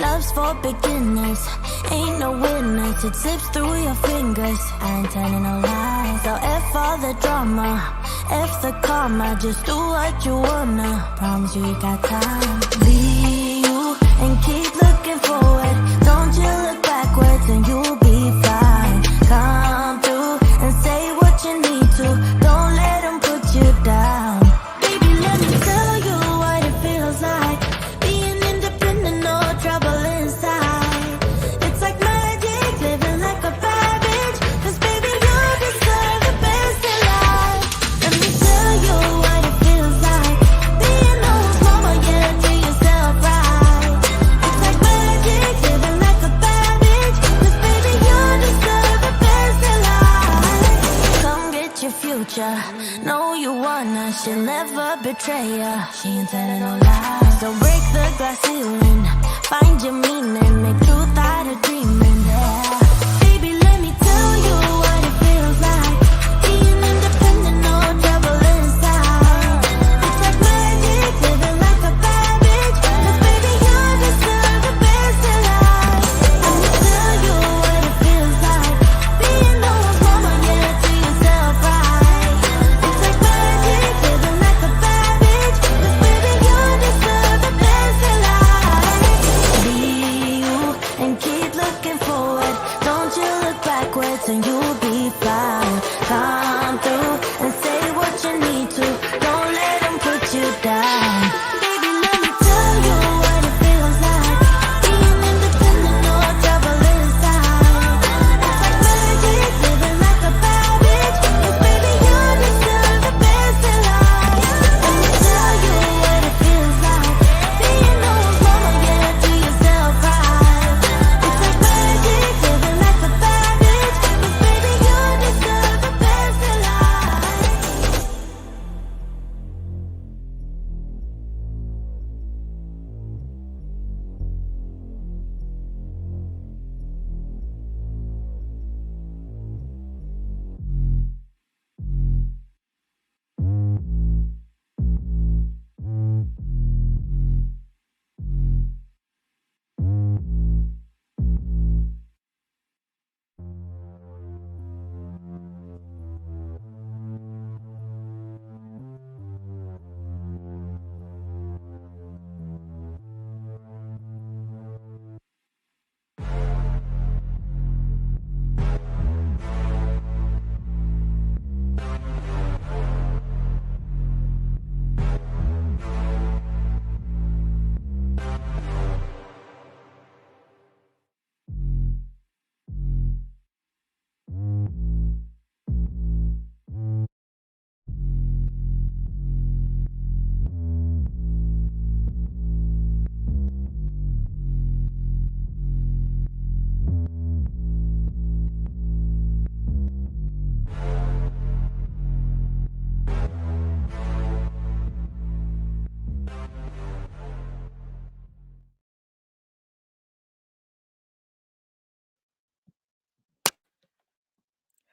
Love's for beginners, ain't no winners. It slips through your fingers. I ain't telling no lies. So F all the drama, F the karma. Just do what you wanna. Promise you got time. Be you and keep looking forward. Don't you look backwards and you'll be fine. Come through and say what you need to. Don't let them put you down. Baby, let me tell you what it feels like. Being independent, no trouble inside. It's like magic, living like a bad bitch. 'Cause baby, you deserve the best in life. Let me tell you what it feels like. Being no mama, yeah, do yourself right. It's like magic, living like a bad bitch. 'Cause baby, you deserve the best in life. Come get your future. Know you wanna, she'll never betray ya. She ain't telling no lies. So break the glass ceiling, find your meaning, make truth out of dreaming. Yeah. Baby, let me tell you what it feels like. Being independent, no trouble inside. It's like magic, living like a bad bitch. 'Cause baby, you deserve the best in life. Let me tell you what it feels like. Being no one's mama, yeah, do yourself right. It's like magic, living like a bad bitch. 'Cause baby, you deserve the best in life. Be you and keep looking forward. Don't you look backwards and you'll be fine. Come through and say what you need to. Don't let them put you down. Baby, let me tell you what it feels like. Being independent, no trouble inside. It's like magic, living like a bad bitch. 'Cause baby, you deserve the best in life. Let me tell you what it feels like. Being no one's mama, yeah, do yourself right. It's like magic, living like a bad bitch. 'Cause baby, you deserve the best in life.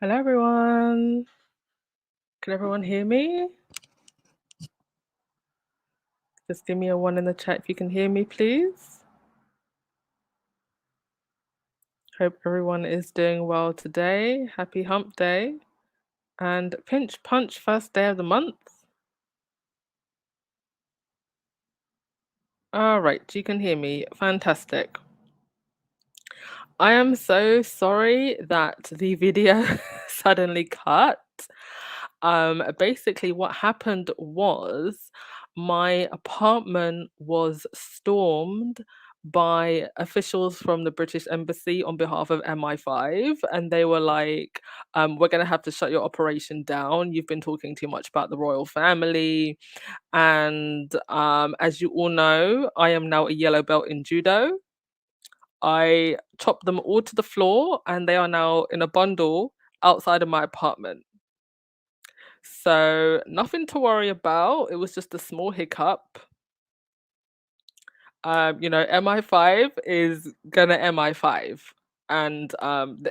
Hello, everyone. Can everyone hear me? Just give me a 1 in the chat if you can hear me, please. Hope everyone is doing well today. Happy hump day. And pinch punch first day of the month. All right, you can hear me. Fantastic. I am so sorry that the video suddenly cut. Basically what happened was my apartment was stormed by officials from the British Embassy on behalf of MI5, and they were like, we're going to have to shut your operation down. You've been talking too much about the royal family. And as you all know, I am now a yellow belt in judo. I chopped them all to the floor and they are now in a bundle outside of my apartment. So nothing to worry about. It was just a small hiccup. MI5 is gonna MI5. And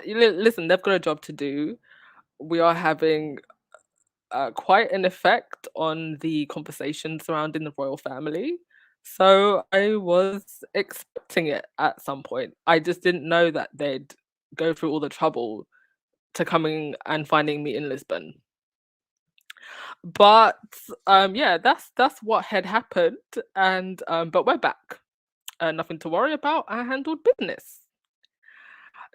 listen, they've got a job to do. We are having quite an effect on the conversation surrounding the royal family. So I was expecting it at some point. I just didn't know that they'd go through all the trouble to coming and finding me in Lisbon. But yeah, that's what had happened, and but we're back. Nothing to worry about. I handled business.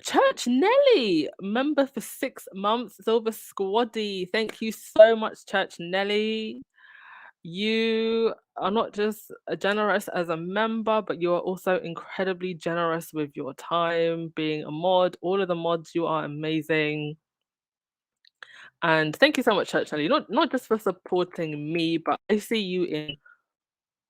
Church Nelly, member for 6 months, Silver Squaddy. Thank you so much, Church Nelly. You are not just generous as a member, but you are also incredibly generous with your time, being a mod. All of the mods, you are amazing. And thank you so much, Church Nelly. Not just for supporting me, but I see you in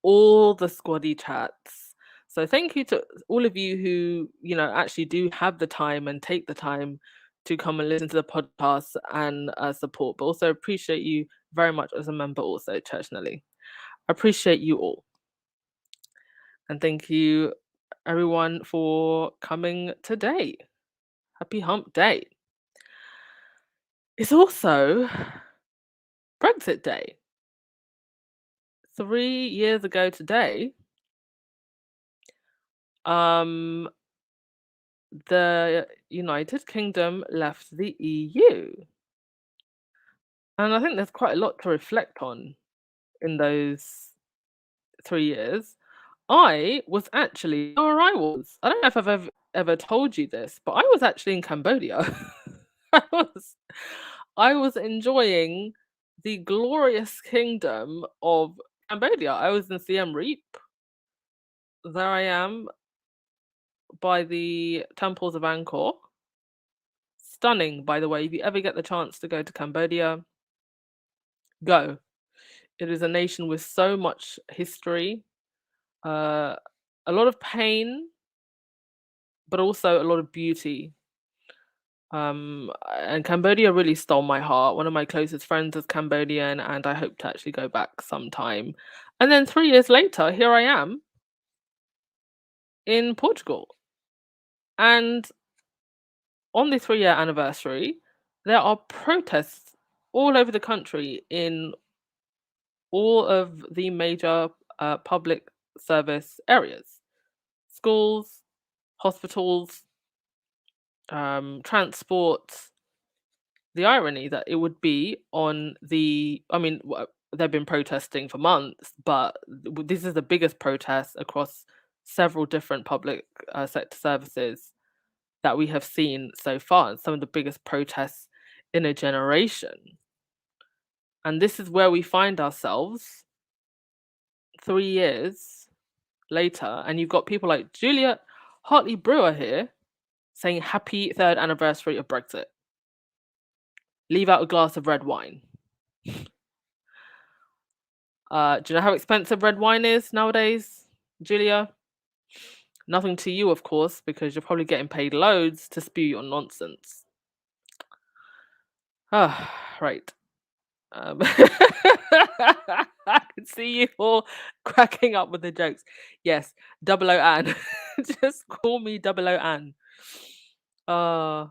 all the squaddy chats. So thank you to all of you who, actually do have the time and take the time to come and listen to the podcast and support, but also appreciate you very much as a member also, Church Nelly. Appreciate you all. And thank you everyone for coming today. Happy hump day. It's also Brexit Day. 3 years ago today, um, the United Kingdom left the EU. And I think there's quite a lot to reflect on in those 3 years. I was actually where I was. I don't know if I've ever told you this, but I was actually in Cambodia. I was I was enjoying the glorious kingdom of Cambodia. I was in Siem Reap. There I am by the temples of Angkor. Stunning, by the way. If you ever get the chance to go to Cambodia, go. It is a nation with so much history, uh, a lot of pain, but also a lot of beauty. And Cambodia really stole my heart. One of my closest friends is Cambodian, and I hope to actually go back sometime. And then 3 years later, here I am in Portugal. And on the 3 year anniversary, there are protests all over the country in all of the major public service areas, schools, hospitals, transport. The irony that it would be on I mean, they've been protesting for months, but this is the biggest protest across several different public sector services that we have seen so far, and some of the biggest protests in a generation. And this is where we find ourselves 3 years later, and you've got people like Juliet Hartley Brewer here saying happy third anniversary of Brexit. Leave out a glass of red wine. Do you know how expensive red wine is nowadays, Julia? Nothing to you, of course, because you're probably getting paid loads to spew your nonsense. Ah, right. I can see you all cracking up with the jokes. Yes, Double O Ann. Just call me Double O Ann. Uh,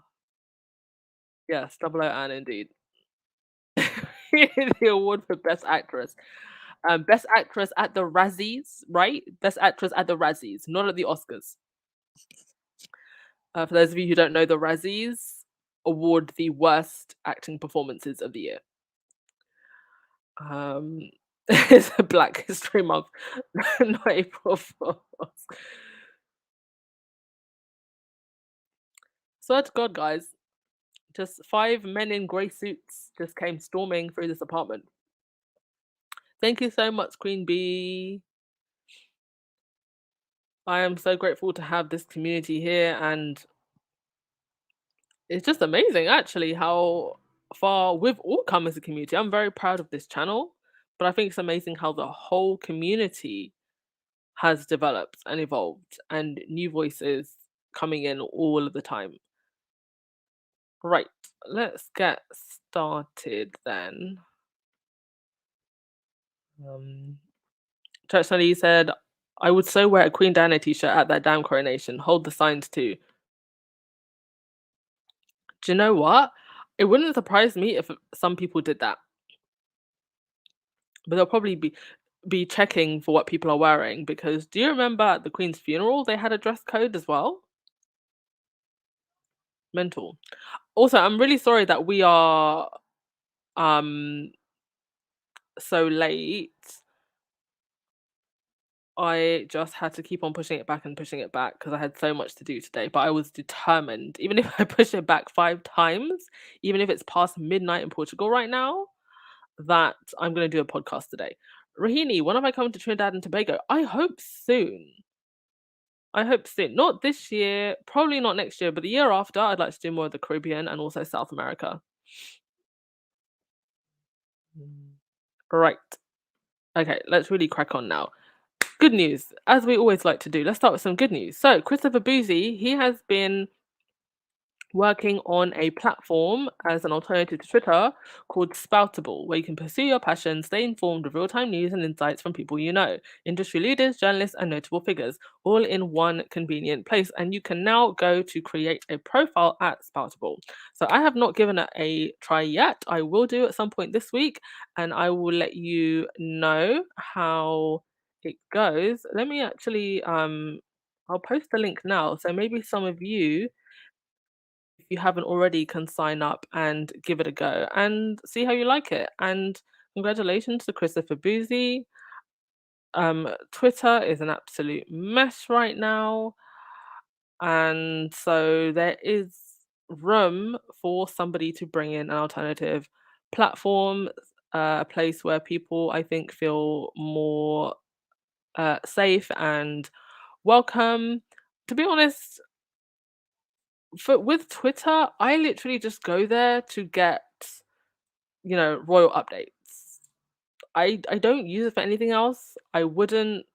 yes, Double O Ann indeed. The award for Best Actress. Best Actress at the Razzies, right? Best Actress at the Razzies, not at the Oscars. For those of you who don't know, the Razzies award the worst acting performances of the year. Um, it's a Black History Month, not April Fools. Swear to God, guys, just 5 men in grey suits just came storming through this apartment. Thank you so much, Queen Bee. I am so grateful to have this community here, and it's just amazing actually how far we've all come as a community. I'm very proud of this channel, but I think it's amazing how the whole community has developed and evolved and new voices coming in all of the time. Right, let's get started then. Um, Church Sunny said, I would so wear a Queen Diana t-shirt at that damn coronation. Hold the signs too. Do you know what? It wouldn't surprise me if some people did that. But there'll probably be be checking for what people are wearing because do you remember at the Queen's funeral they had a dress code as well? Mental. Also, I'm really sorry that we are um so late. I just had to keep on pushing it back and pushing it back because I had so much to do today, but I was determined. Even if I push it back 5 times, even if it's past midnight in Portugal right now, that I'm gonna do a podcast today. Rahini, when have I come to Trinidad and Tobago? I hope soon. I hope soon. Not this year, probably not next year, but the year after, I'd like to do more of the Caribbean and also South America. Mm. Right. Okay, let's really crack on now. Good news, as we always like to do. Let's start with some good news. So, Christopher Boozy, he has been working on a platform as an alternative to Twitter called Spoutable, where you can pursue your passion, stay informed with real time news and insights from people you know, industry leaders, journalists, and notable figures, all in one convenient place. And you can now go to create a profile at Spoutable. So I have not given it a try yet. I will do at some point this week, and I will let you know how it goes. Let me actually I'll post the link now. So maybe some of you, if you haven't already, can sign up and give it a go and see how you like it. And congratulations to Christopher Boozy. Twitter is an absolute mess right now, and so there is room for somebody to bring in an alternative platform, a place where people, I think, feel more safe and welcome. To be honest, for with Twitter, I literally just go there to get, royal updates. I don't use it for anything else. I wouldn't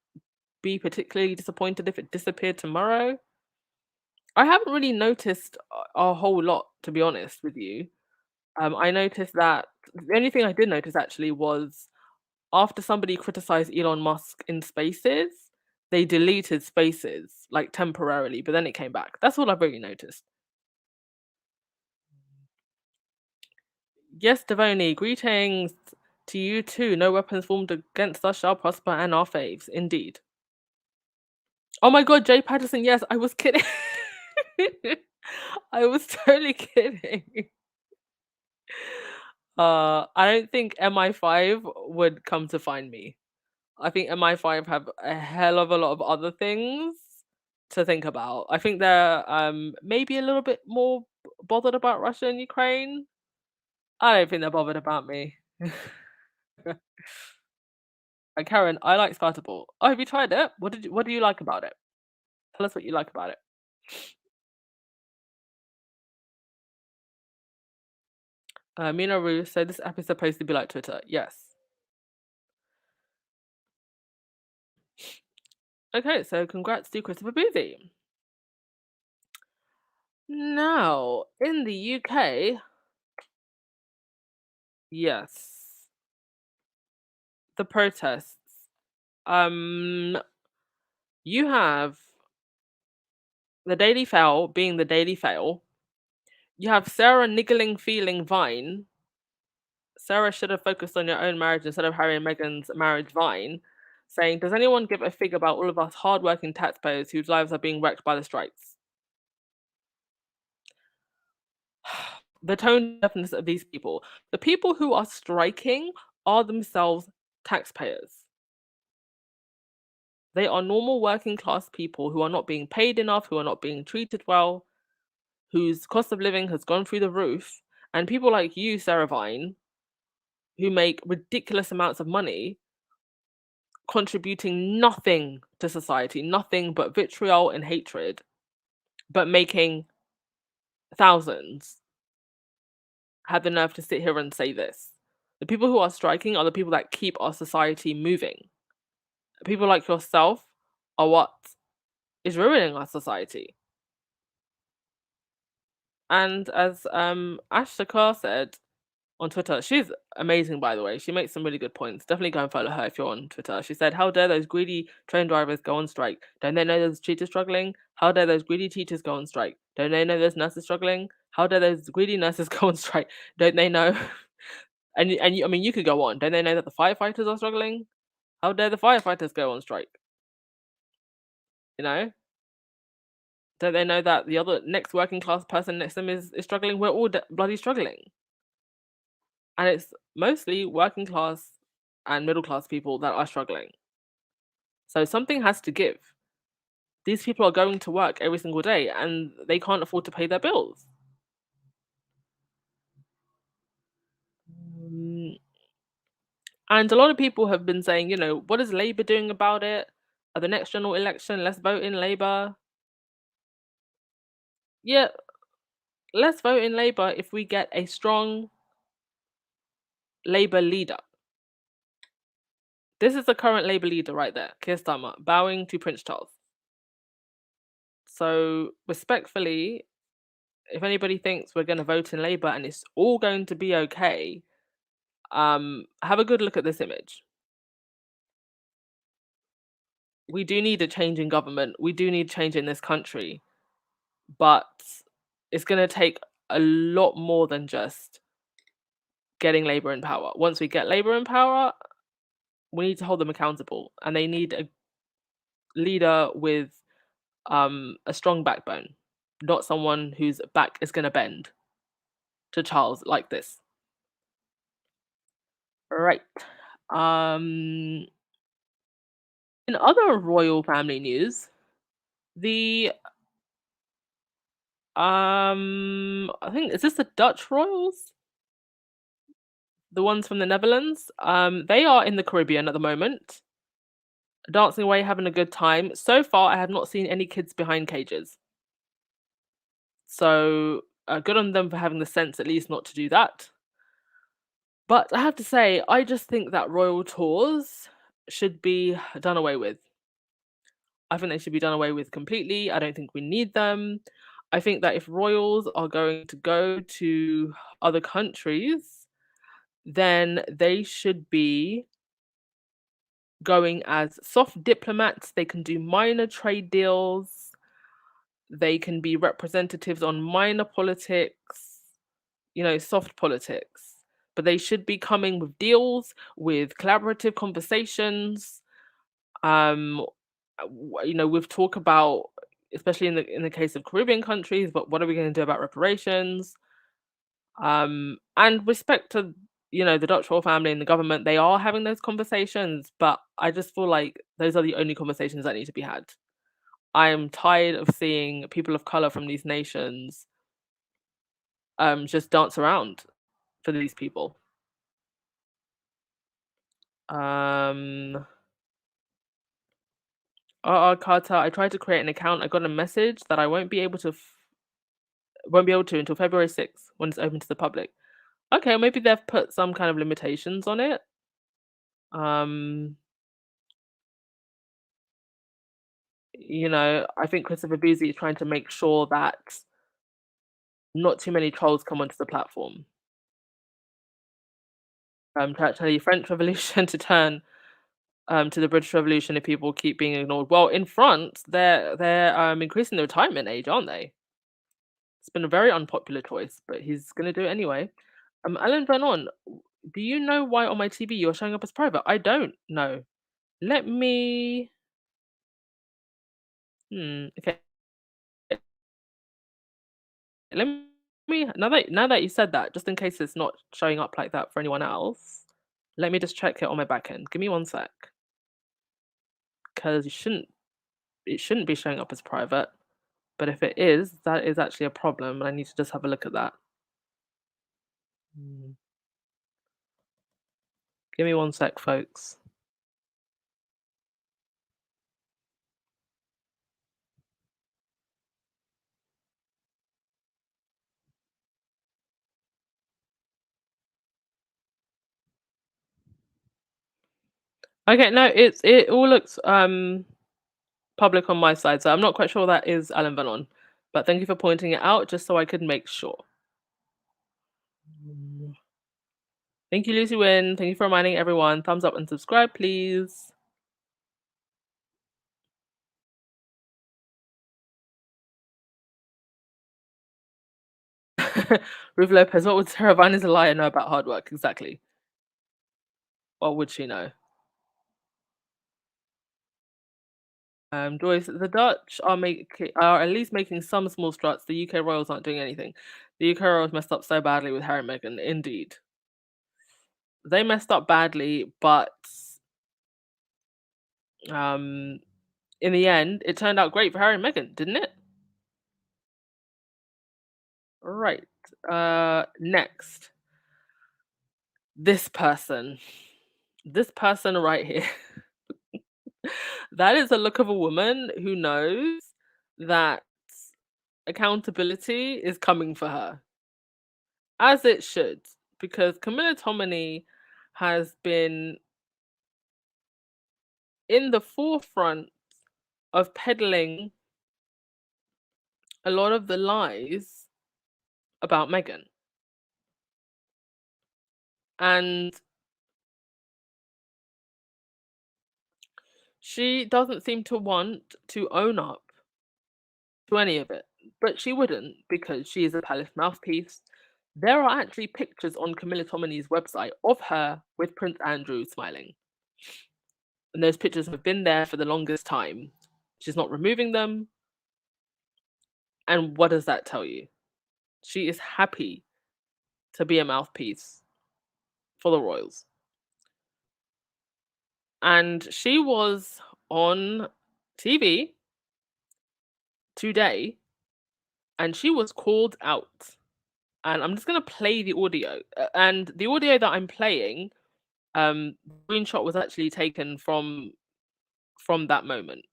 be particularly disappointed if it disappeared tomorrow. I haven't really noticed a whole lot, to be honest with you. I noticed that the only thing I did notice actually was after somebody criticized Elon Musk in Spaces, they deleted Spaces like temporarily, but then it came back. That's all I've really noticed. Yes, Devoni, greetings to you too. No weapons formed against us shall prosper, and our faves, indeed. Oh my god, Jay Patterson, yes, I was kidding. I was totally kidding. I don't think MI5 would come to find me. I think MI5 have a hell of a lot of other things to think about. I think they're maybe a little bit more bothered about Russia and Ukraine. I don't think they're bothered about me. And Karen, I like Spoutable. Oh, have you tried it? What do you like about it? Tell us what you like about it. Mina Rue said this app is supposed to be like Twitter. Yes. Okay, so congrats to Christopher Boozy. Now, in the UK, yes, the protests. Um, you have the Daily Fail being the Daily Fail. You have Sarah niggling feeling Vine. Sarah should have focused on your own marriage instead of Harry and Meghan's marriage Vine, saying, does anyone give a fig about all of us hardworking taxpayers whose lives are being wrecked by the strikes? The tone deafness of these people. The people who are striking are themselves taxpayers. They are normal working class people who are not being paid enough, who are not being treated well, whose cost of living has gone through the roof. And people like you, Sarah Vine, who make ridiculous amounts of money, contributing nothing to society, nothing but vitriol and hatred, but making thousands, have the nerve to sit here and say this. The people who are striking are the people that keep our society moving. People like yourself are what is ruining our society. And as Ashta Carr said on Twitter, she's amazing, by the way. She makes some really good points. Definitely go and follow her if you're on Twitter. She said, how dare those greedy train drivers go on strike? Don't they know there's teachers struggling? How dare those greedy teachers go on strike? Don't they know there's nurses struggling? How dare those greedy nurses go on strike? Don't they know? I mean, you could go on. Don't they know that the firefighters are struggling? How dare the firefighters go on strike? You know? Don't they know that the other next working class person next to them is struggling? We're all bloody struggling. And it's mostly working class and middle class people that are struggling. So something has to give. These people are going to work every single day and they can't afford to pay their bills. Um, and a lot of people have been saying, what is Labour doing about it? At the next general election, let's vote in Labour. Yeah, let's vote in Labour if we get a strong Labour leader. This is the current Labour leader right there, Keir Starmer, bowing to Prince Charles. So, respectfully, if anybody thinks we're going to vote in Labour and it's all going to be okay, have a good look at this image. We do need a change in government. We do need change in this country, but it's going to take a lot more than just getting Labour in power. Once we get Labour in power, we need to hold them accountable, and they need a leader with a strong backbone, not someone whose back is going to bend to Charles like this. Right. Um, in other royal family news, the I think is this the Dutch royals? The ones from the Netherlands? They are in the Caribbean at the moment, dancing away, having a good time. So far, I have not seen any kids behind cages. So good on them for having the sense at least not to do that. But I have to say, I just think that royal tours should be done away with. I think they should be done away with completely. I don't think we need them. I think that if royals are going to go to other countries, then they should be going as soft diplomats. They can do minor trade deals. They can be representatives on minor politics, soft politics. But they should be coming with deals, with collaborative conversations. We've talked about, especially in the case of Caribbean countries, but what are we going to do about reparations? And respect to the Dutch royal family and the government, they are having those conversations, but I just feel like those are the only conversations that need to be had. I am tired of seeing people of color from these nations just dance around for these people. Um Carter, I tried to create an account. I got a message that I won't be able to until February 6th when it's open to the public. Okay, maybe they've put some kind of limitations on it. Um, I think Christopher Beasley is trying to make sure that not too many trolls come onto the platform. To actually French Revolution to turn to the British Revolution if people keep being ignored. Well, in France, they're increasing the retirement age, aren't they? It's been a very unpopular choice, but he's gonna do it anyway. Alan Vernon, do you know why on my TV you're showing up as private? I don't know. Let me. Okay. Let me now that you said that, just in case it's not showing up like that for anyone else, let me just check it on my back end. Give me one sec. Because it shouldn't be showing up as private. But if it is, that is actually a problem, and I need to just have a look at that. Hmm. Give me one sec, folks. Okay, no, it all looks public on my side, so I'm not quite sure that is Alan Vernon. But thank you for pointing it out, just so I could make sure. Mm. Thank you, Lucy Win. Thank you for reminding everyone. Thumbs up and subscribe, please. Ruth Lopez, what would Sarah Vine is a liar know about hard work? Exactly. What would she know? Joyce, the Dutch are at least making some small struts. The UK royals aren't doing anything. The UK royals messed up so badly with Harry and Meghan. Indeed, they messed up badly, but um, in the end, it turned out great for Harry and Meghan, didn't it? Right. Next, this person. This person right here. That is a look of a woman who knows that accountability is coming for her, as it should, because Camilla Tominey has been in the forefront of peddling a lot of the lies about Meghan. And she doesn't seem to want to own up to any of it. But she wouldn't, because she is a palace mouthpiece. There are actually pictures on Camilla Tominey's website of her with Prince Andrew smiling. And those pictures have been there for the longest time. She's not removing them. And what does that tell you? She is happy to be a mouthpiece for the royals. And she was on TV today and she was called out. And I'm just going to play the audio. And the audio that I'm playing, the screenshot was actually taken from that moment.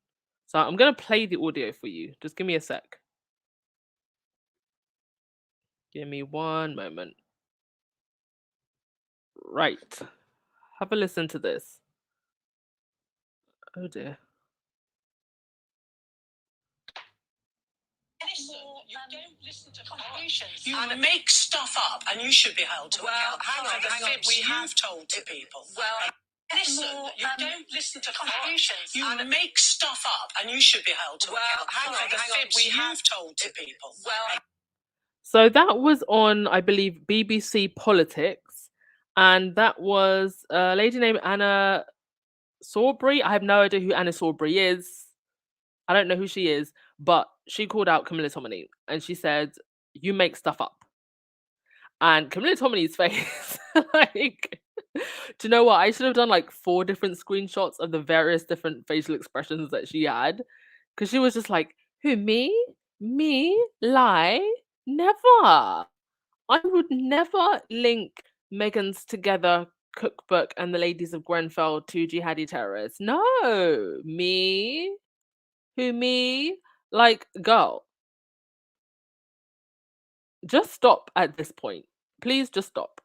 So I'm going to play the audio for you. Just give me a sec. Give me one moment. Right. Have a listen to this. Oh dear. You don't listen to conclusions. You make stuff up, and you should be held to account. Hang on. You've told to people. Listen, you don't listen to conclusions. You make stuff up, and you should be held to account. Hang on. You've told to people. So that was on, I believe, BBC Politics, and that was a lady named Anna Sawbury. I have no idea who Anna Sawbury is. I don't know who she is, but she called out Camilla Tominey and she said, "You make stuff up." And Camilla Tominey's face, like, do you know what? I should have done like 4 different screenshots of the various different facial expressions that she had, because she was just like, "Who, me? Me? Lie? Never. I would never link Meghan's Together cookbook and the Ladies of Grenfell to jihadi terrorists. No, me." Who, me? Like, girl, just stop at this point. Please just stop.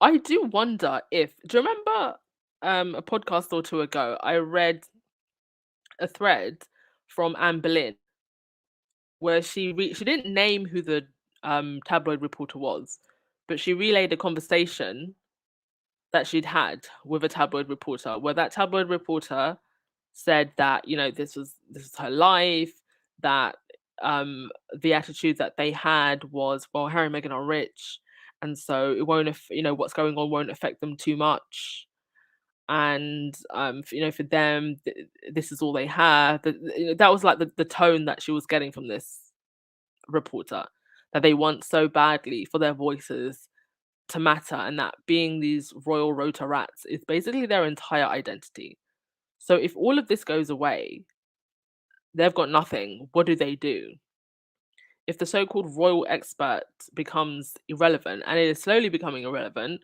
I do wonder if, do you remember a podcast or two ago, I read a thread from Anne Boleyn where she didn't name who the tabloid reporter was, but she relayed a conversation that she'd had with a tabloid reporter, where that tabloid reporter said that, this was her life, that the attitude that they had was, well, Harry and Meghan are rich, and so it won't what's going on won't affect them too much, and for them, this is all they have. That was like the tone that she was getting from this reporter, that they want so badly for their voices to matter, and that being these royal rota rats is basically their entire identity. So if all of this goes away, they've got nothing. What do? If the so-called royal expert becomes irrelevant, and it is slowly becoming irrelevant,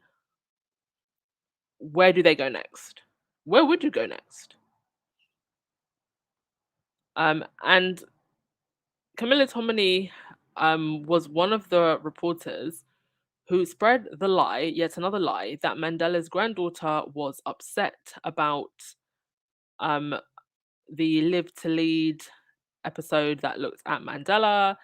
where do they go next? Where would you go next? And Camilla Tominey was one of the reporters who spread the lie, yet another lie, that Mandela's granddaughter was upset about the Live to Lead episode that looked at Mandela,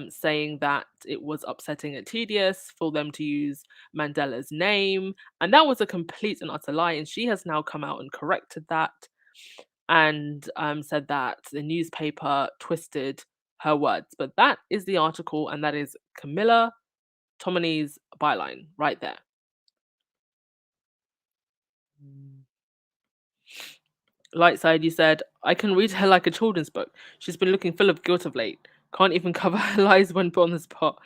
saying that it was upsetting and tedious for them to use Mandela's name. And that was a complete and utter lie. And she has now come out and corrected that, and said that the newspaper twisted her words. But that is the article, and that is Camilla Tominey's byline right there. Lightside, you said, I can read her like a children's book. She's been looking full of guilt of late. Can't even cover her lies when put on the spot.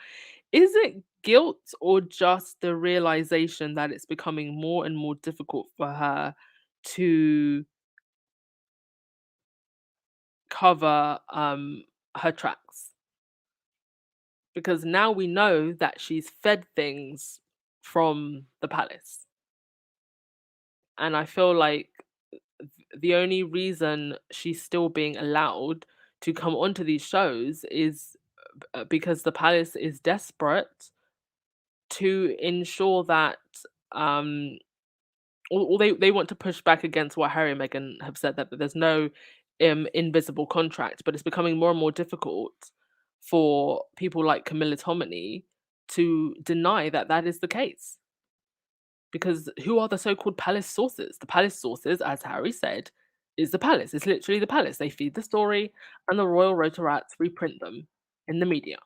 Is it guilt or just the realization that it's becoming more and more difficult for her to cover her tracks? Because now we know that she's fed things from the palace. And I feel like the only reason she's still being allowed to come onto these shows is because the palace is desperate to ensure that um or they want to push back against what Harry and Meghan have said, that there's no invisible contract, but it's becoming more and more difficult for people like Camilla Tominey to deny that that is the case. Because who are the so-called palace sources? The palace sources, as Harry said, is the palace. It's literally the palace. They feed the story, and the royal rotorats reprint them in the media.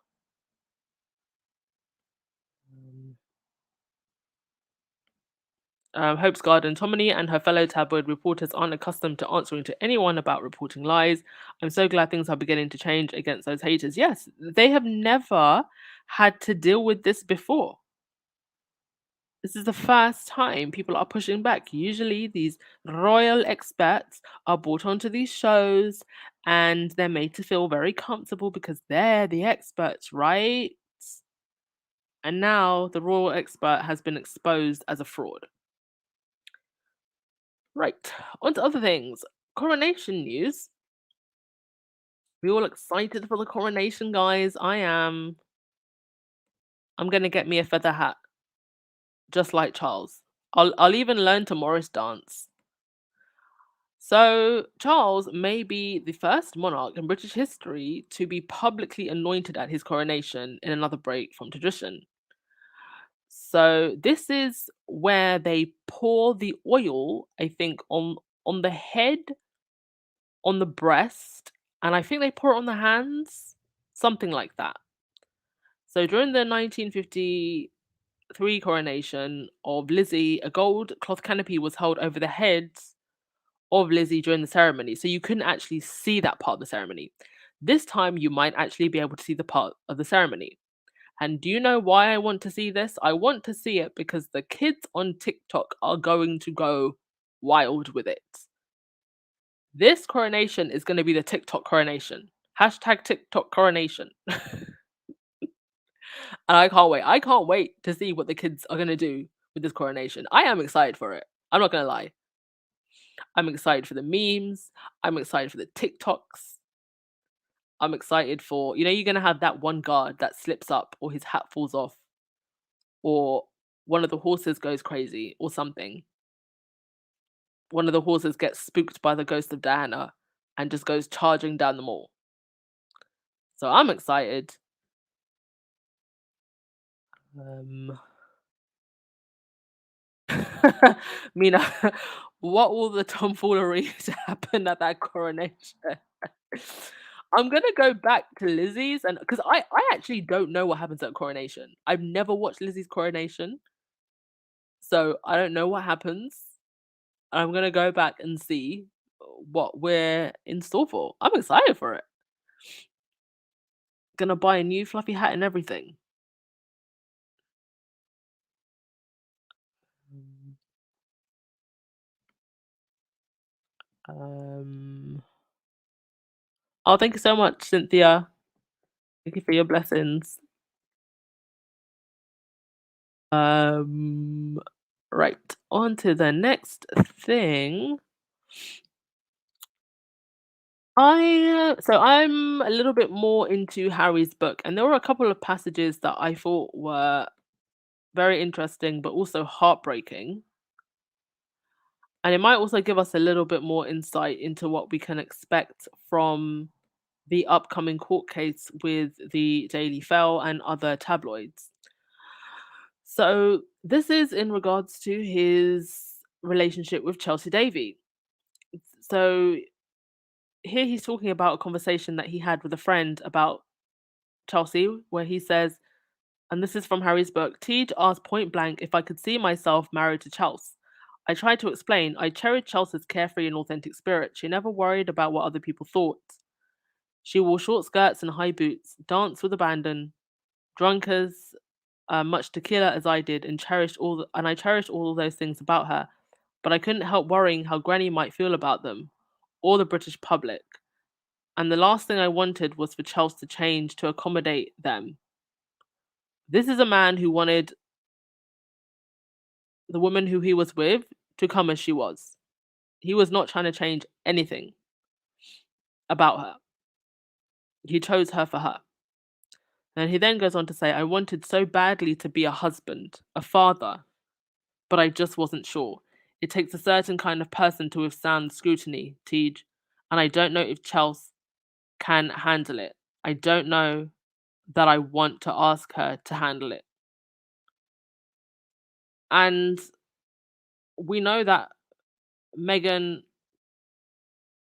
Hope's Garden. Tominey and her fellow tabloid reporters aren't accustomed to answering to anyone about reporting lies. I'm so glad things are beginning to change against those haters. Yes, they have never had to deal with this before. This is the first time people are pushing back. Usually, these royal experts are brought onto these shows and they're made to feel very comfortable because they're the experts, right? And now the royal expert has been exposed as a fraud. Right, on to other things. Coronation news. We all excited for the coronation, guys. I am. I'm gonna get me a feather hat, just like Charles. I'll even learn to Morris dance. So Charles may be the first monarch in British history to be publicly anointed at his coronation in another break from tradition. So this is where they pour the oil, I think, on the head, on the breast, and I think they pour it on the hands, something like that. So during the 1953 coronation of Lizzie, a gold cloth canopy was held over the heads of Lizzie during the ceremony. So you couldn't actually see that part of the ceremony. This time you might actually be able to see the part of the ceremony. And do you know why I want to see this? I want to see it because the kids on TikTok are going to go wild with it. This coronation is going to be the TikTok coronation. Hashtag TikTok coronation. And I can't wait. I can't wait to see what the kids are going to do with this coronation. I am excited for it. I'm not going to lie. I'm excited for the memes. I'm excited for the TikToks. I'm excited for, you're going to have that one guard that slips up or his hat falls off or one of the horses goes crazy or something. One of the horses gets spooked by the ghost of Diana and just goes charging down the mall. So I'm excited. Mina, what will the tomfoolery to happen at that coronation? I'm gonna go back to Lizzie's, and because I actually don't know what happens at coronation. I've never watched Lizzie's coronation, so I don't know what happens. I'm gonna go back and see what we're in store for. I'm excited for it. Gonna buy a new fluffy hat and everything. Um. Oh, thank you so much, Cynthia. Thank you for your blessings. Right, on to the next thing. I'm a little bit more into Harry's book, and there were a couple of passages that I thought were very interesting, but also heartbreaking. And it might also give us a little bit more insight into what we can expect from the upcoming court case with the Daily Fell and other tabloids. So this is in regards to his relationship with Chelsea Davy. So here he's talking about a conversation that he had with a friend about Chelsea, where he says, and this is from Harry's book, Teej asked point blank if I could see myself married to Chelsea. I tried to explain I cherished Chelsea's carefree and authentic spirit. She never worried about what other people thought. She wore short skirts and high boots, danced with abandon, drunk as much tequila as I did, and I cherished all of those things about her. But I couldn't help worrying how Granny might feel about them, or the British public. And the last thing I wanted was for Chelsea to change to accommodate them. This is a man who wanted the woman who he was with to come as she was. He was not trying to change anything about her. He chose her for her. And he then goes on to say, I wanted so badly to be a husband, a father, but I just wasn't sure. It takes a certain kind of person to withstand scrutiny, Tej, and I don't know if Chelsea can handle it. I don't know that I want to ask her to handle it. And we know that Meghan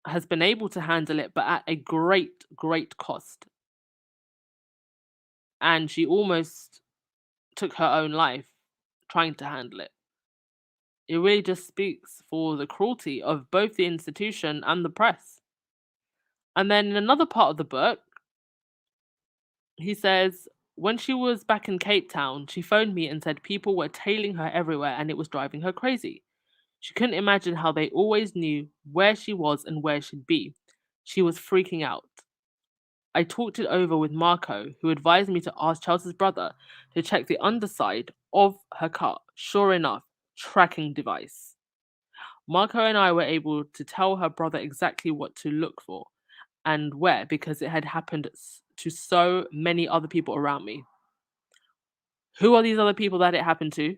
has been able to handle it, but at a great, great cost. And she almost took her own life trying to handle it. It really just speaks for the cruelty of both the institution and the press. And then in another part of the book, he says, when she was back in Cape Town, she phoned me and said people were tailing her everywhere and it was driving her crazy. She couldn't imagine how they always knew where she was and where she'd be. She was freaking out. I talked it over with Marco, who advised me to ask Chelsea's brother to check the underside of her car. Sure enough, tracking device. Marco and I were able to tell her brother exactly what to look for and where because it had happened to so many other people around me. Who are these other people that it happened to?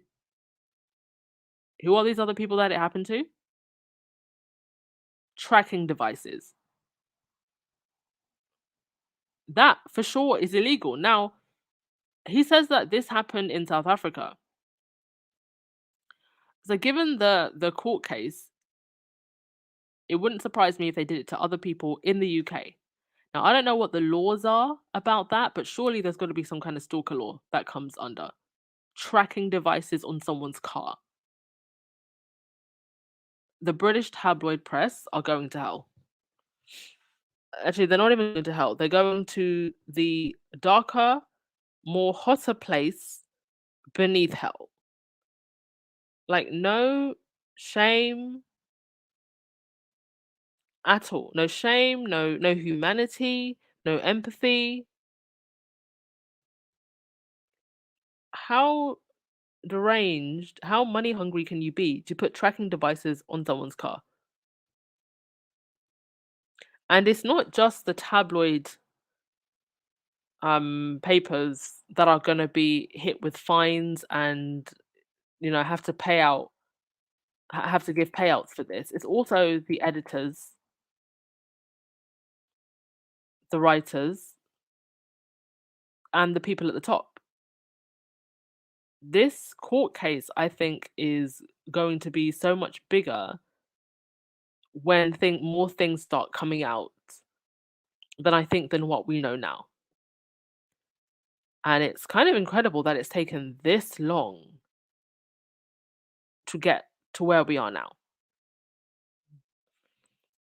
Who are these other people that it happened to? Tracking devices. That for sure is illegal. Now, he says that this happened in South Africa. So given the court case, it wouldn't surprise me if they did it to other people in the UK. Now, I don't know what the laws are about that, but surely there's got to be some kind of stalker law that comes under tracking devices on someone's car. The British tabloid press are going to hell. Actually, they're not even going to hell. They're going to the darker, more hotter place beneath hell. Like, no shame at all. No shame, no humanity, no empathy. How deranged, how money hungry can you be to put tracking devices on someone's car? And it's not just the tabloid papers that are going to be hit with fines and have to pay out have to give payouts for this. It's also the editors, the writers, and the people at the top. This court case, I think, is going to be so much bigger when more things start coming out than what we know now. And it's kind of incredible that it's taken this long to get to where we are now.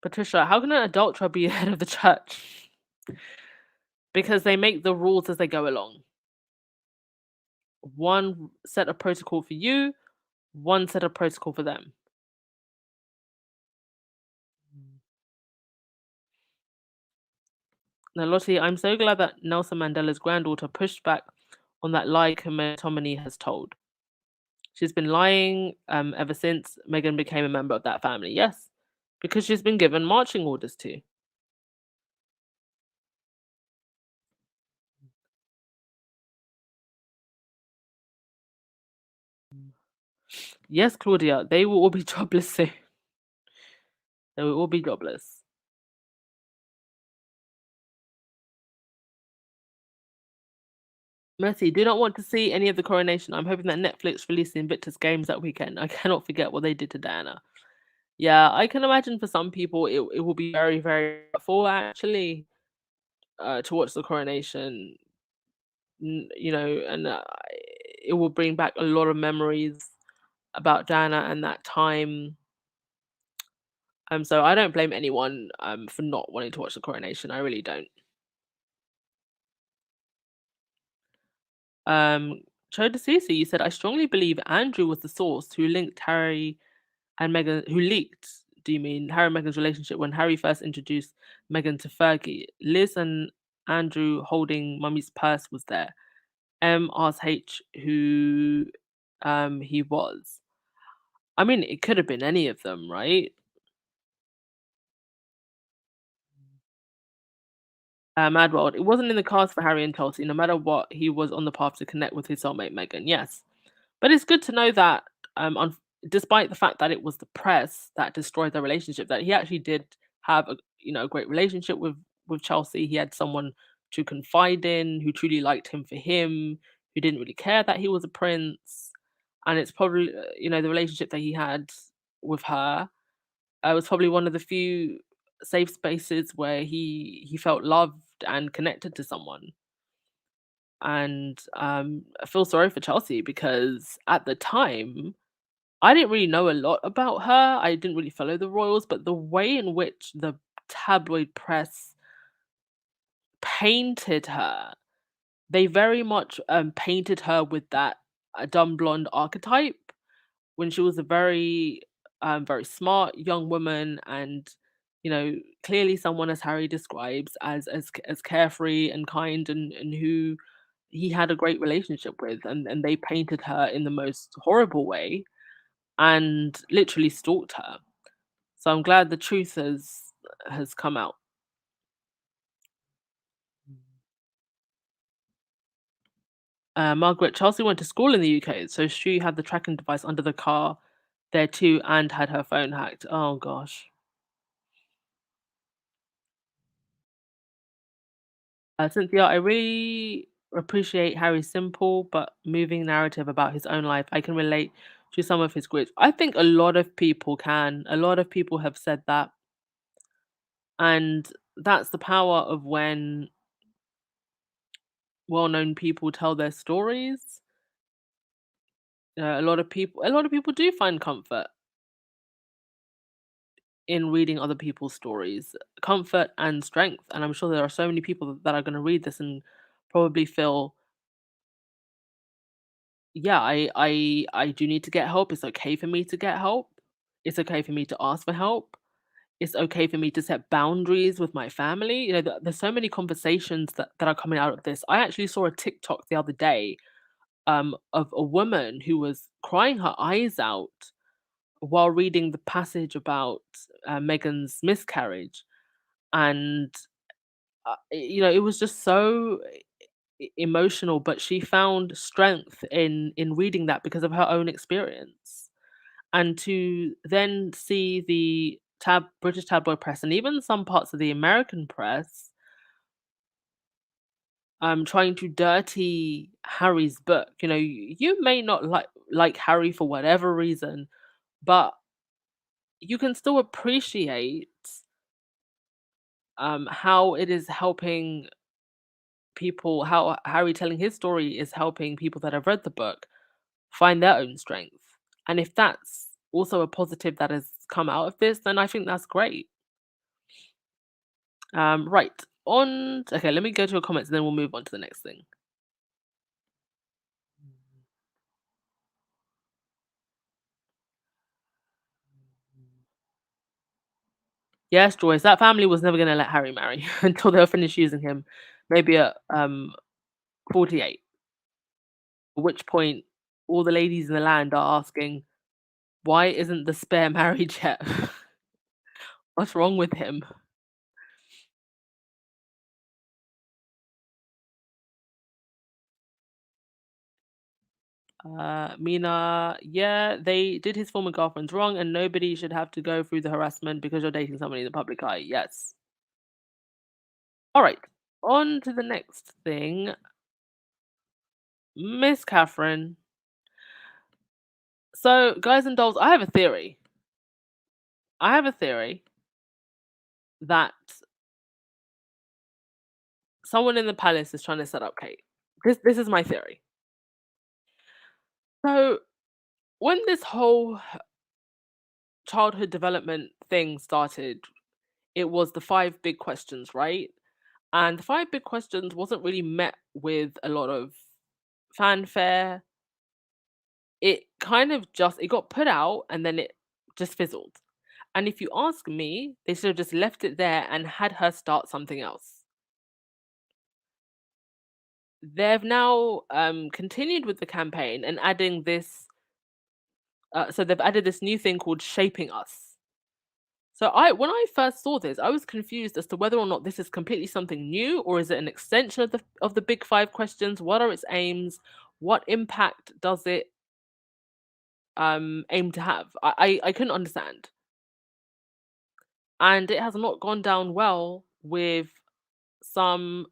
Patricia, how can an adulterer be head of the church? Because they make the rules as they go along. One set of protocol for you, one set of protocol for them. Now, Lottie, I'm so glad that Nelson Mandela's granddaughter pushed back on that lie Camilla Tominey has told. She's been lying ever since Meghan became a member of that family. Yes, because she's been given marching orders to. Yes, Claudia, they will all be jobless soon. They will all be jobless. Mercy, do not want to see any of the coronation. I'm hoping that Netflix released Invictus Games that weekend. I cannot forget what they did to Diana. Yeah, I can imagine for some people it will be very, very full actually to watch the coronation. And it will bring back a lot of memories. about Diana and that time. So I don't blame anyone for not wanting to watch the coronation. I really don't. Um, Chodasisi, you said I strongly believe Andrew was the source who linked Harry and Meghan, who leaked. Do you mean Harry and Meghan's relationship when Harry first introduced Meghan to Fergie? Liz and Andrew holding Mummy's purse was there. M asks H who he was. I mean, it could have been any of them, right? Mad World. It wasn't in the cards for Harry and Chelsea. No matter what, he was on the path to connect with his soulmate Meghan. Yes, but it's good to know that, despite the fact that it was the press that destroyed their relationship, that he actually did have a great relationship with Chelsea. He had someone to confide in, who truly liked him for him, who didn't really care that he was a prince, and it's probably the relationship that he had with her. Was probably one of the few safe spaces where he felt loved and connected to someone. And I feel sorry for Chelsea because at the time I didn't really know a lot about her. I didn't really follow the royals, but the way in which the tabloid press painted her, they very much painted her with that dumb blonde archetype when she was a very smart young woman, and clearly someone, as Harry describes, as carefree and kind, and who he had a great relationship with, and they painted her in the most horrible way and literally stalked her. So I'm glad the truth has come out. Margaret, Chelsea went to school in the UK, so she had the tracking device under the car there too and had her phone hacked. Oh gosh. Cynthia, I really appreciate Harry's simple but moving narrative about his own life. I can relate to some of his quotes. I think a lot of people can. A lot of people have said that. And that's the power of when well-known people tell their stories. A lot of people do find comfort in reading other people's stories, comfort and strength. And I'm sure there are so many people that are going to read this and probably feel, yeah, I do need to get help. It's okay for me to get help. It's okay for me to ask for help. It's okay for me to set boundaries with my family. There's so many conversations that are coming out of this. I actually saw a TikTok the other day of a woman who was crying her eyes out while reading the passage about Meghan's miscarriage, and it was just so emotional. But she found strength in reading that because of her own experience, and to then see the British tabloid press and even some parts of the American press trying to dirty Harry's book. You may not like Harry for whatever reason, but you can still appreciate how it is helping people, how Harry telling his story is helping people that have read the book find their own strength. And if that's also a positive that has come out of this, then I think that's great. Right. Okay, let me go to your comments and then we'll move on to the next thing. Yes, Joyce, that family was never going to let Harry marry until they were finished using him, maybe at 48. At which point, all the ladies in the land are asking, why isn't the spare married yet? What's wrong with him? Mina, yeah, they did his former girlfriends wrong, and nobody should have to go through the harassment because you're dating somebody in the public eye. Yes. All right, on to the next thing. Miss Catherine. So, guys and dolls, I have a theory. That someone in the palace is trying to set up Kate. This is my theory. So when this whole childhood development thing started, it was the five big questions, right? And the five big questions wasn't really met with a lot of fanfare. It kind of just it got put out and then it just fizzled. And if you ask me, they should have just left it there and had her start something else. They've now continued with the campaign and adding this. So they've added this new thing called Shaping Us. So when I first saw this, I was confused as to whether or not this is completely something new or is it an extension of the big five questions? What are its aims? What impact does it aim to have? I couldn't understand. And it has not gone down well with some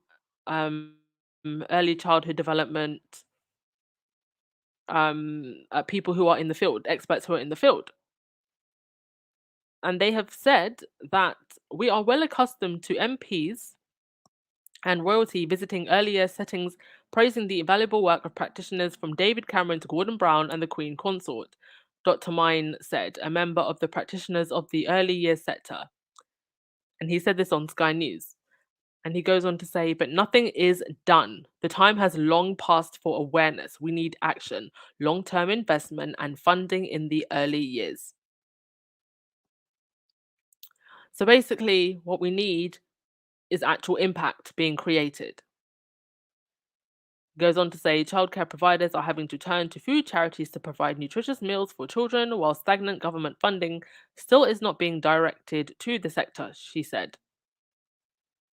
um early childhood development people who are in the field, experts who are in the field. And they have said that we are well accustomed to MPs and royalty visiting earlier settings, praising the invaluable work of practitioners from David Cameron to Gordon Brown and the Queen Consort, Dr. Mine said, a member of the practitioners of the early years sector. And he said this on Sky News. And he goes on to say, but nothing is done. The time has long passed for awareness. We need action, long-term investment, and funding in the early years. So basically, what we need is actual impact being created. Goes on to say childcare providers are having to turn to food charities to provide nutritious meals for children, while stagnant government funding still is not being directed to the sector, she said.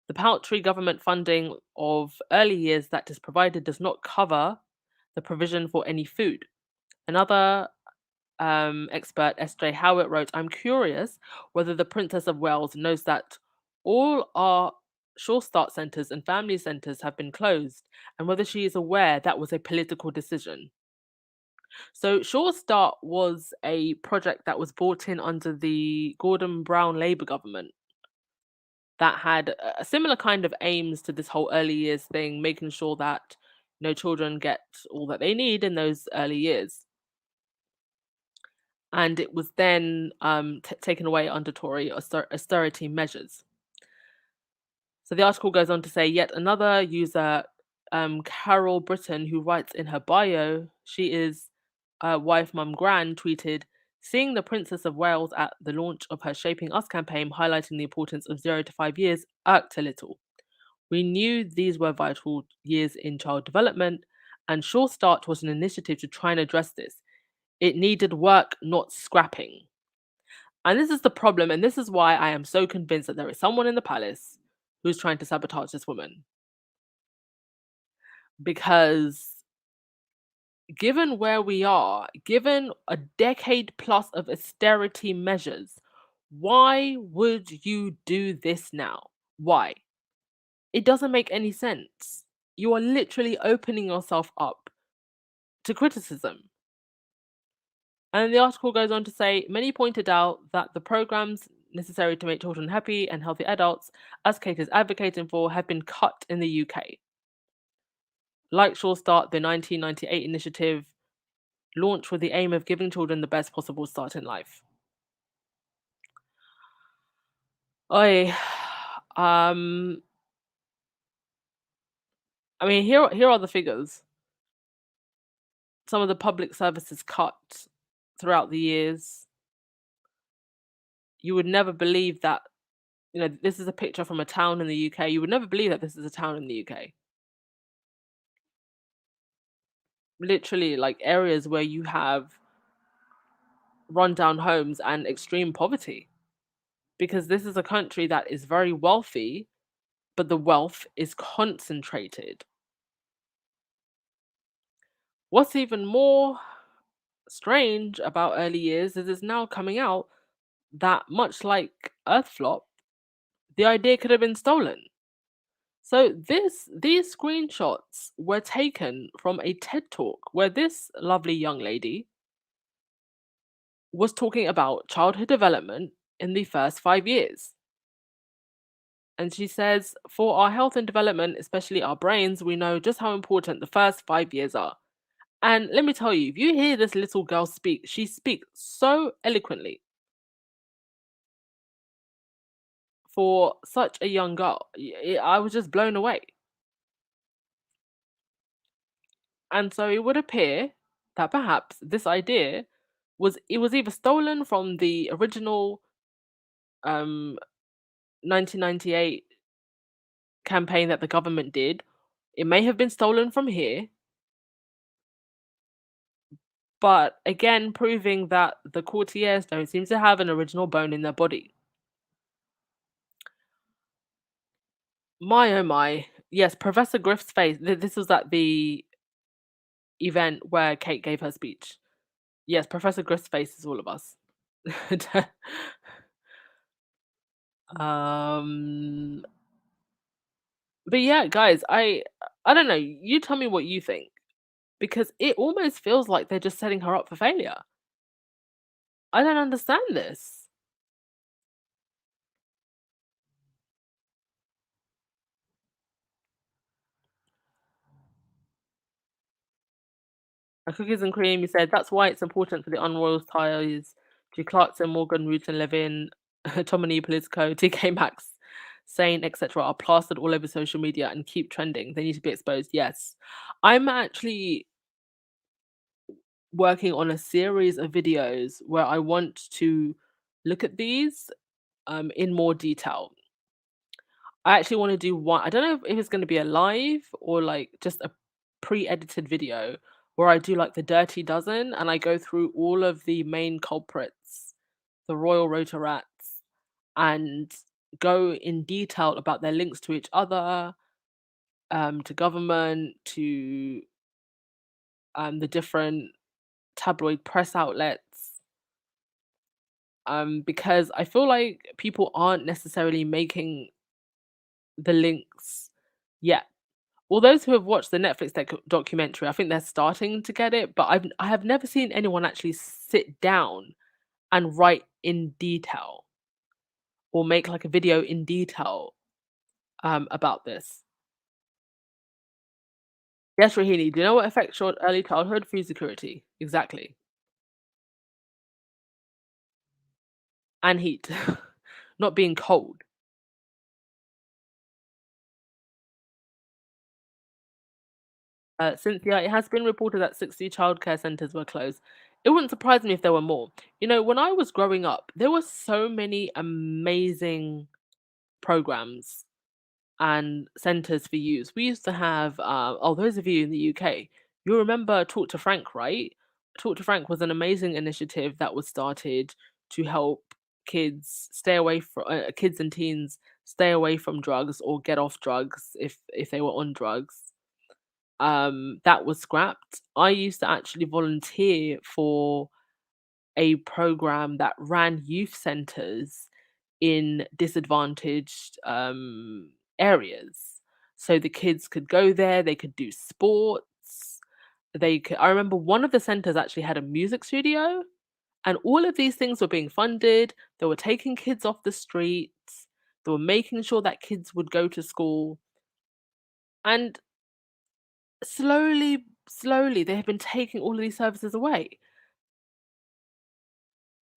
The paltry government funding of early years that is provided does not cover the provision for any food. Another expert, S.J. Howitt, wrote, I'm curious whether the Princess of Wales knows that all our Sure Start centres and family centres have been closed, and whether she is aware that was a political decision. So Sure Start was a project that was brought in under the Gordon Brown Labour government that had a similar kind of aims to this whole early years thing, making sure that children get all that they need in those early years. And it was then taken away under Tory austerity measures. So the article goes on to say yet another user, Carol Britton, who writes in her bio, she is wife Mum Gran, tweeted, seeing the Princess of Wales at the launch of her Shaping Us campaign highlighting the importance of 0 to 5 years irked a little. We knew these were vital years in child development, and Sure Start was an initiative to try and address this. It needed work, not scrapping. And this is the problem, and this is why I am so convinced that there is someone in the palace who's trying to sabotage this woman. Because given where we are, given a decade plus of austerity measures, why would you do this now? Why? It doesn't make any sense. You are literally opening yourself up to criticism. And the article goes on to say many pointed out that the programs necessary to make children happy and healthy adults, as Kate is advocating for, have been cut in the UK. Like Sure Start, the 1998 initiative launched with the aim of giving children the best possible start in life. I mean, here are the figures. Some of the public services cut throughout the years. You would never believe that, this is a picture from a town in the UK. You would never believe that this is a town in the UK. Literally, like areas where you have rundown homes and extreme poverty. Because this is a country that is very wealthy, but the wealth is concentrated. What's even more strange about early years is it's now coming out that, much like Earthflop, the idea could have been stolen. So these screenshots were taken from a TED Talk where this lovely young lady was talking about childhood development in the first 5 years. And she says, for our health and development, especially our brains, we know just how important the first 5 years are. And let me tell you, if you hear this little girl speak, she speaks so eloquently for such a young girl. I was just blown away. And so it would appear that perhaps this idea was either stolen from the original 1998 campaign that the government did. It may have been stolen from here, but again proving that the courtiers don't seem to have an original bone in their body. My oh my. Yes, Professor Griff's face. This was at the event where Kate gave her speech. Yes, Professor Griff's face is all of us. um but yeah, guys, I don't know. You tell me what you think because it almost feels like they're just setting her up for failure. I don't understand this. Cookies and cream, you said that's why it's important for the unroyal ties to Clarkson, Morgan, Root and Levin, Tominey, Politico, TK Maxx, Sane, etc. are plastered all over social media and keep trending. They need to be exposed. Yes. I'm actually working on a series of videos where I want to look at these in more detail. I actually want to do one. I don't know if it's going to be a live or like just a pre-edited video where I do like the dirty dozen and I go through all of the main culprits, the royal rotorats, and go in detail about their links to each other, to government, to the different tabloid press outlets. Because I feel like people aren't necessarily making the links yet. Well, those who have watched the Netflix documentary, I think they're starting to get it, but I have never seen anyone actually sit down and write in detail or make like a video in detail about this. Yes, Rahini, do you know what affects your early childhood? Food security. Exactly. And heat. Not being cold. Cynthia, it has been reported that 60 childcare centres were closed. It wouldn't surprise me if there were more. You know, when I was growing up, there were so many amazing programs and centres for youth. We used to have, those of you in the UK, you remember Talk to Frank, right? Talk to Frank was an amazing initiative that was started to help kids stay away from kids and teens stay away from drugs or get off drugs if they were on drugs. That was scrapped. I used to actually volunteer for a program that ran youth centers in disadvantaged areas. So the kids could go there, they could do sports. I remember one of the centers actually had a music studio, and all of these things were being funded. They were taking kids off the streets, they were making sure that kids would go to school. And slowly, they have been taking all of these services away.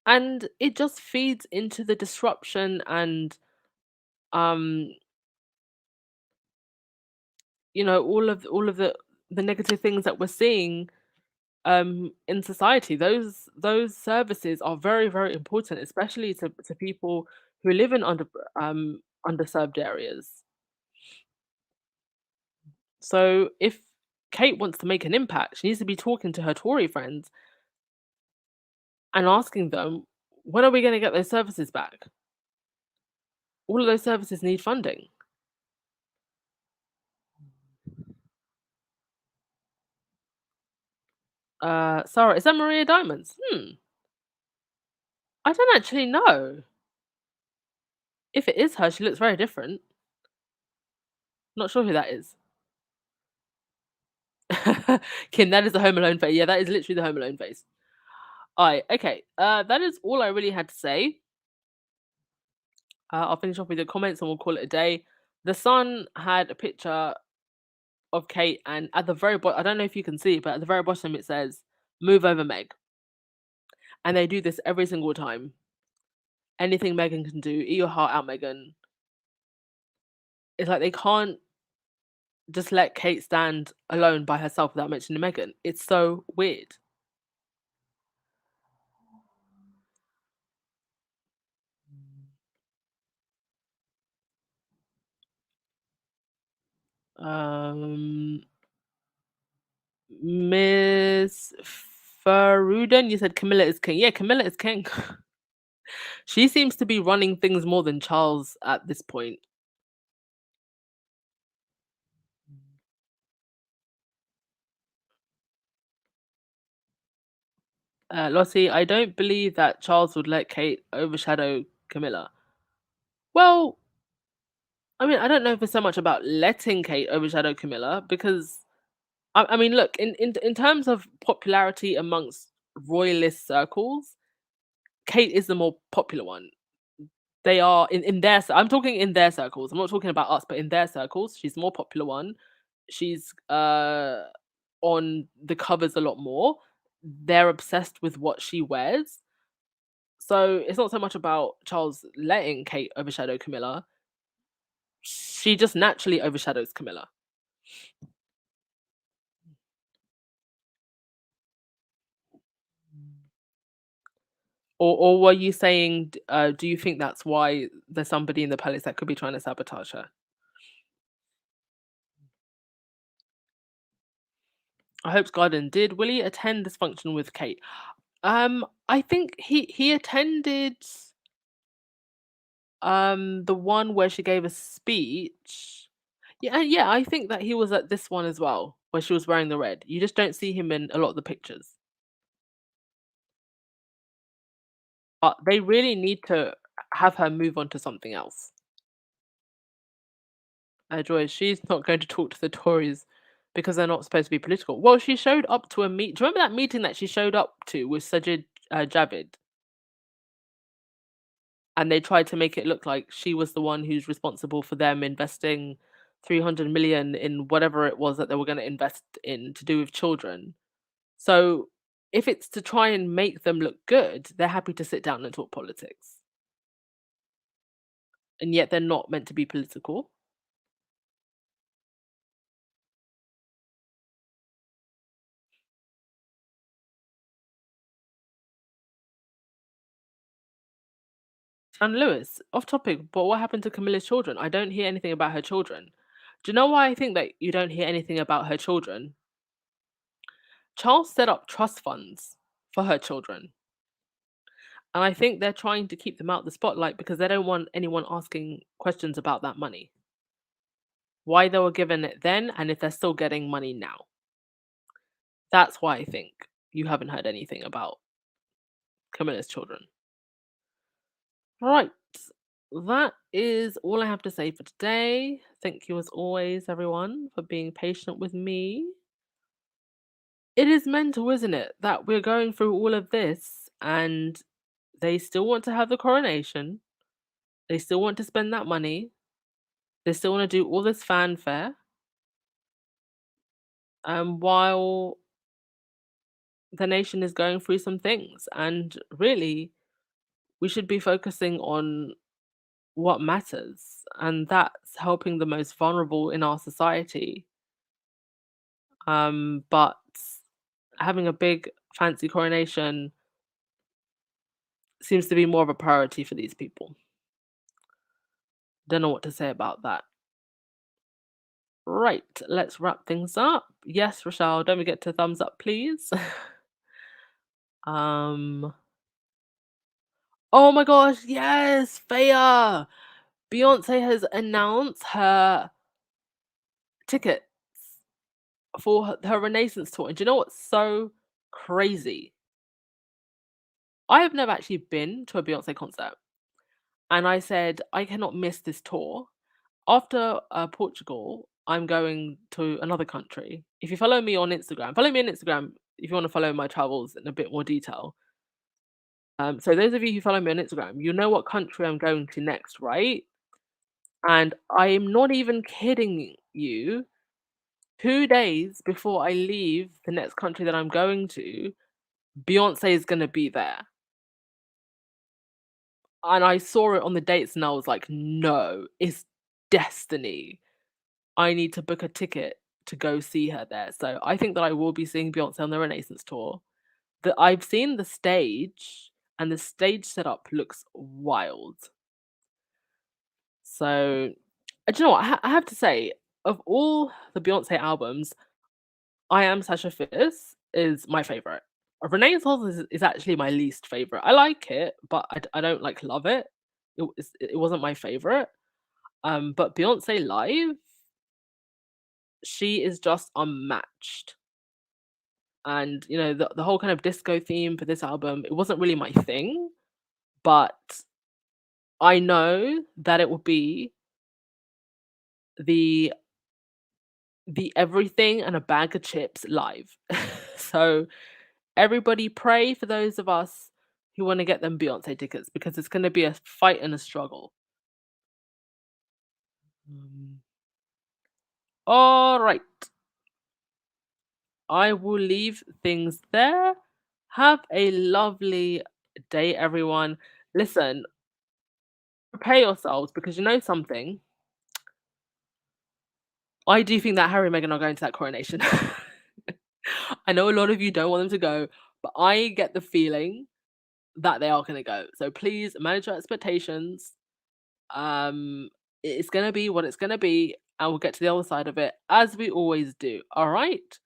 And it just feeds into the disruption and um all of the negative things that we're seeing in society. Those services are very, very important, especially to people who live in underserved areas. So if Kate wants to make an impact, she needs to be talking to her Tory friends and asking them, when are we going to get those services back? All of those services need funding. Sarah, is that Maria Diamonds? I don't actually know. If it is her, she looks very different. Not sure who that is. Kim, that is the Home Alone face. Yeah, that is literally the Home Alone face. Alright, okay. That is all I really had to say. I'll finish off with the comments and we'll call it a day. The Sun had a picture of Kate, and at the very bottom, I don't know if you can see, but at the very bottom it says, "Move over, Meg." And they do this every single time. Anything Megan can do, eat your heart out, Megan. It's like they can't just let Kate stand alone by herself without mentioning Megan. It's so weird. Um, Miss Faruden, you said Camilla is king. Yeah, Camilla is king. She seems to be running things more than Charles at this point. Lottie, I don't believe that Charles would let Kate overshadow Camilla. Well, I mean, I don't know if it's so much about letting Kate overshadow Camilla because I mean, look, in terms of popularity amongst royalist circles, Kate is the more popular one. They are in their. I'm talking in their circles. I'm not talking about us, but in their circles, she's the more popular one. She's on the covers a lot more. They're obsessed with what she wears. So it's not so much about Charles letting Kate overshadow Camilla. She just naturally overshadows Camilla. Or were you saying, do you think that's why there's somebody in the palace that could be trying to sabotage her? I hope Garden did Willie attend this function with Kate? I think he attended the one where she gave a speech. Yeah, and yeah, I think that he was at this one as well, where she was wearing the red. You just don't see him in a lot of the pictures. But they really need to have her move on to something else. Joy, she's not going to talk to the Tories because they're not supposed to be political. Well, she showed up to a meet. Do you remember that meeting that she showed up to with Sajid Javid? And they tried to make it look like she was the one who's responsible for them investing 300 million in whatever it was that they were going to invest in to do with children. So if it's to try and make them look good, they're happy to sit down and talk politics. And yet they're not meant to be political. And Lewis, off topic, but what happened to Camilla's children? I don't hear anything about her children. Do you know why I think that you don't hear anything about her children? Charles set up trust funds for her children. And I think they're trying to keep them out the spotlight because they don't want anyone asking questions about that money. Why they were given it then and if they're still getting money now. That's why I think you haven't heard anything about Camilla's children. Right. That is all I have to say for today. Thank you as always, everyone, for being patient with me. It is mental, isn't it, that we're going through all of this and they still want to have the coronation. They still want to spend that money. They still want to do all this fanfare. While the nation is going through some things. And really, we should be focusing on what matters. And that's helping the most vulnerable in our society. But having a big fancy coronation seems to be more of a priority for these people. Don't know what to say about that. Right, let's wrap things up. Yes, Rochelle, don't forget to thumbs up, please. um Oh my gosh, yes, Faya! Beyonce has announced her tickets for her Renaissance tour. And do you know what's so crazy? I have never actually been to a Beyonce concert. And I said, I cannot miss this tour. After Portugal, I'm going to another country. If you follow me on Instagram, follow me on Instagram if you want to follow my travels in a bit more detail. So those of you who follow me on Instagram, you know what country I'm going to next, right? And I am not even kidding you. 2 days before I leave the next country that I'm going to, Beyonce is gonna be there. And I saw it on the dates and I was like, "No, it's destiny. I need to book a ticket to go see her there." So I think that I will be seeing Beyonce on the Renaissance tour. That I've seen the stage, and the stage setup looks wild. So, do you know what? I have to say, of all the Beyonce albums, I Am Sasha Fierce is my favorite. Renaissance is actually my least favorite. I like it, but I don't like love it. It wasn't my favorite. But Beyonce live, she is just unmatched. And you know, the whole kind of disco theme for this album, it wasn't really my thing, but I know that it will be the everything and a bag of chips live. So everybody pray for those of us who want to get them Beyonce tickets because it's going to be a fight and a struggle. All right. I will leave things there. Have a lovely day, everyone. Listen, prepare yourselves because you know something. I do think that Harry and Meghan are going to that coronation. I know a lot of you don't want them to go, but I get the feeling that they are going to go. So please manage your expectations. It's going to be what it's going to be, and we'll get to the other side of it as we always do. All right.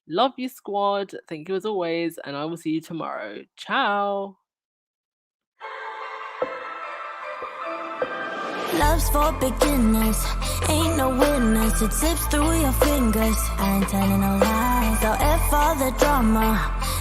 Love you, squad. Thank you as always, and I will see you tomorrow. Ciao. Love's for beginners, ain't no winners. It slips through your fingers. I ain't telling no lies. So F all the drama,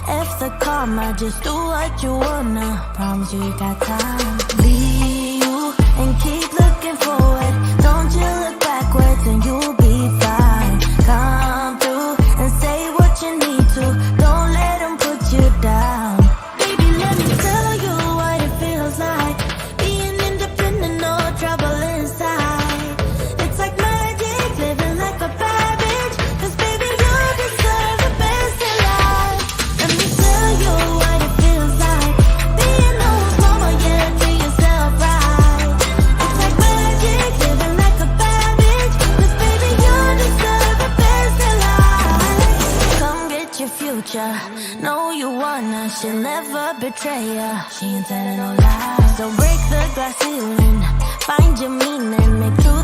F the karma. Just do what you wanna. Promise you got time. Be you and keep looking forward. Don't you look backwards and you'll be fine. Come through and say what you need to. Don't let them put you down. Baby, let me tell you what it feels like. Being independent, no trouble inside. It's like magic, living like a bad bitch. 'Cause baby, you deserve the best in life. Let me tell you what it feels like. Being no mama, yeah, do yourself right. It's like magic, living like a bad bitch. 'Cause baby, you deserve the best in life. Come get your future. Know you wanna, she'll never betray ya. She ain't telling no lies. So break the glass ceiling, find your meaning, make true